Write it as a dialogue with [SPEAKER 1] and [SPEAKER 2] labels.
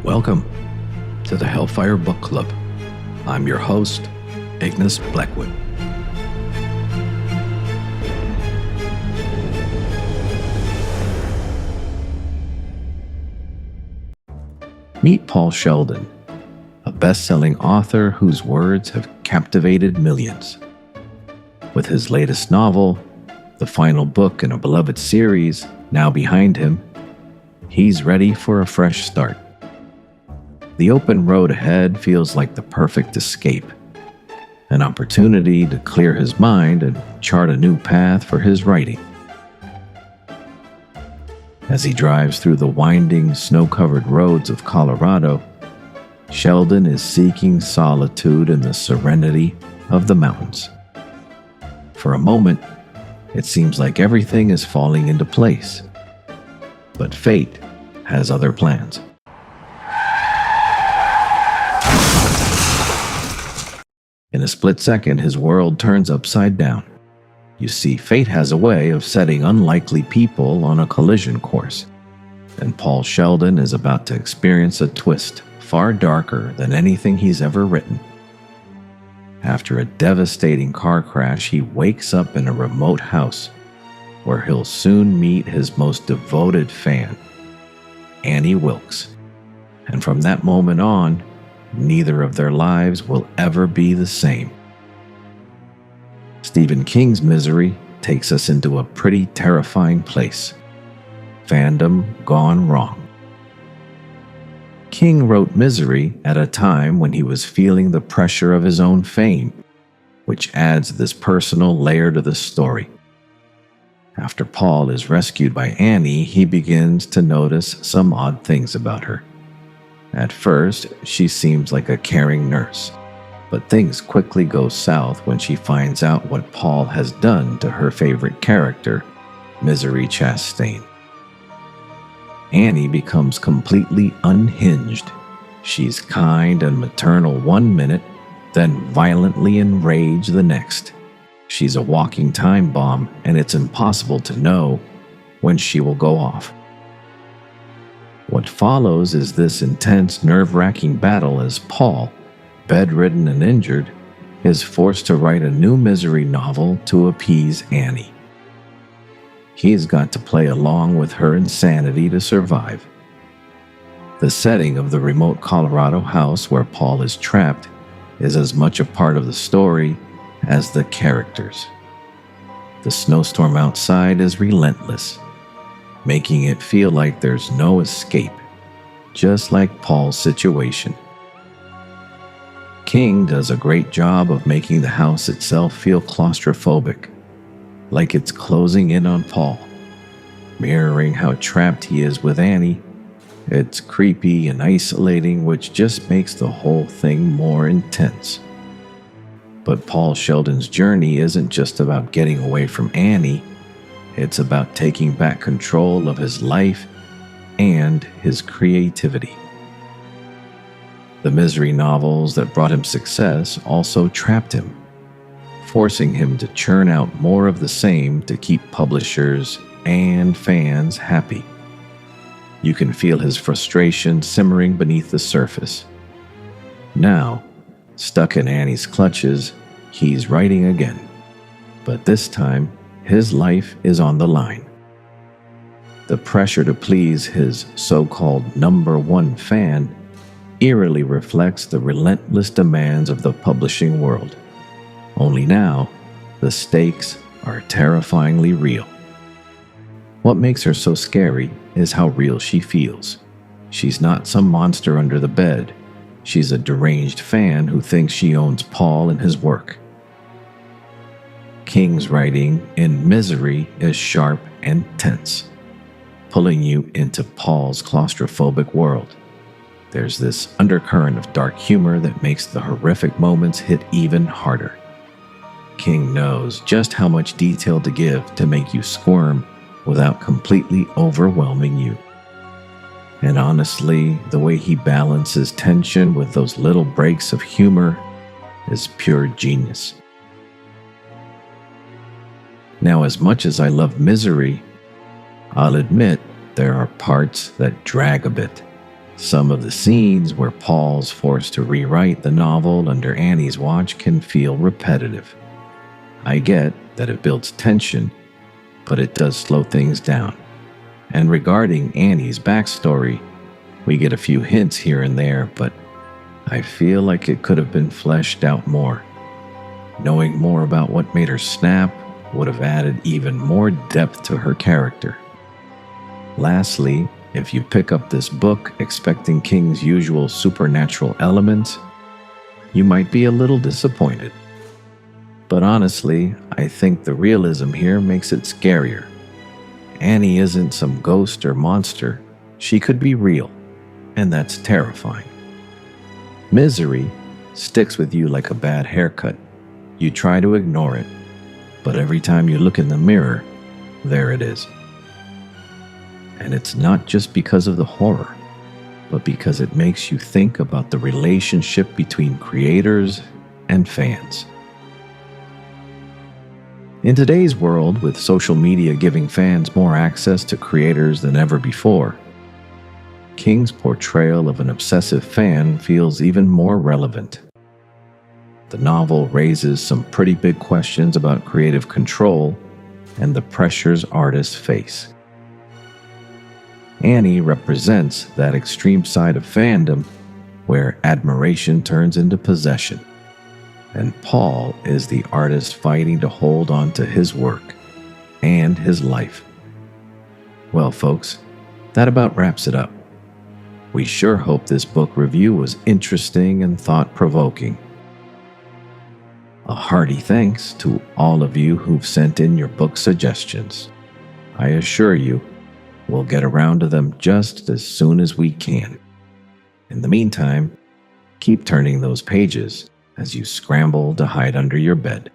[SPEAKER 1] Welcome to the Hellfire Book Club. I'm your host, Ignis Blackwood. Meet Paul Sheldon, a best-selling author whose words have captivated millions. With his latest novel, the final book in a beloved series, now behind him, he's ready for a fresh start. The open road ahead feels like the perfect escape, an opportunity to clear his mind and chart a new path for his writing. As he drives through the winding, snow-covered roads of Colorado, Sheldon is seeking solitude in the serenity of the mountains. For a moment, it seems like everything is falling into place. But fate has other plans. In a split second, his world turns upside down. You see, fate has a way of setting unlikely people on a collision course, and Paul Sheldon is about to experience a twist far darker than anything he's ever written. After a devastating car crash, he wakes up in a remote house where he'll soon meet his most devoted fan, Annie Wilkes. And from that moment on, neither of their lives will ever be the same. Stephen King's Misery takes us into a pretty terrifying place. Fandom gone wrong. King wrote Misery at a time when he was feeling the pressure of his own fame, which adds this personal layer to the story. After Paul is rescued by Annie, he begins to notice some odd things about her. At first, she seems like a caring nurse, but things quickly go south when she finds out what Paul has done to her favorite character, Misery Chastain. Annie becomes completely unhinged. She's kind and maternal one minute, then violently enraged the next. She's a walking time bomb, and it's impossible to know when she will go off. What follows is this intense, nerve-wracking battle as Paul, bedridden and injured, is forced to write a new Misery novel to appease Annie. He's got to play along with her insanity to survive. The setting of the remote Colorado house where Paul is trapped is as much a part of the story as the characters. The snowstorm outside is relentless, making it feel like there's no escape, just like Paul's situation. King does a great job of making the house itself feel claustrophobic, like it's closing in on Paul. Mirroring how trapped he is with Annie, it's creepy and isolating, which just makes the whole thing more intense. But Paul Sheldon's journey isn't just about getting away from Annie. It's about taking back control of his life and his creativity. The Misery novels that brought him success also trapped him, forcing him to churn out more of the same to keep publishers and fans happy. You can feel his frustration simmering beneath the surface. Now, stuck in Annie's clutches, he's writing again. But this time, his life is on the line. The pressure to please his so-called #1 fan eerily reflects the relentless demands of the publishing world. Only now, the stakes are terrifyingly real. What makes her so scary is how real she feels. She's not some monster under the bed. She's a deranged fan who thinks she owns Paul and his work. King's writing in Misery is sharp and tense, pulling you into Paul's claustrophobic world. There's this undercurrent of dark humor that makes the horrific moments hit even harder. King knows just how much detail to give to make you squirm without completely overwhelming you. And honestly, the way he balances tension with those little breaks of humor is pure genius. Now, as much as I love Misery, I'll admit there are parts that drag a bit. Some of the scenes where Paul's forced to rewrite the novel under Annie's watch can feel repetitive. I get that it builds tension, but it does slow things down. And regarding Annie's backstory, we get a few hints here and there, but I feel like it could have been fleshed out more. Knowing more about what made her snap would have added even more depth to her character. Lastly, if you pick up this book expecting King's usual supernatural elements, you might be a little disappointed. But honestly, I think the realism here makes it scarier. Annie isn't some ghost or monster. She could be real, and that's terrifying. Misery sticks with you like a bad haircut. You try to ignore it, but every time you look in the mirror, there it is. And it's not just because of the horror, but because it makes you think about the relationship between creators and fans. In today's world, with social media giving fans more access to creators than ever before, King's portrayal of an obsessive fan feels even more relevant. The novel raises some pretty big questions about creative control and the pressures artists face. Annie represents that extreme side of fandom where admiration turns into possession, and Paul is the artist fighting to hold on to his work and his life. Well, folks, that about wraps it up. We sure hope this book review was interesting and thought-provoking. A hearty thanks to all of you who've sent in your book suggestions. I assure you, we'll get around to them just as soon as we can. In the meantime, keep turning those pages as you scramble to hide under your bed.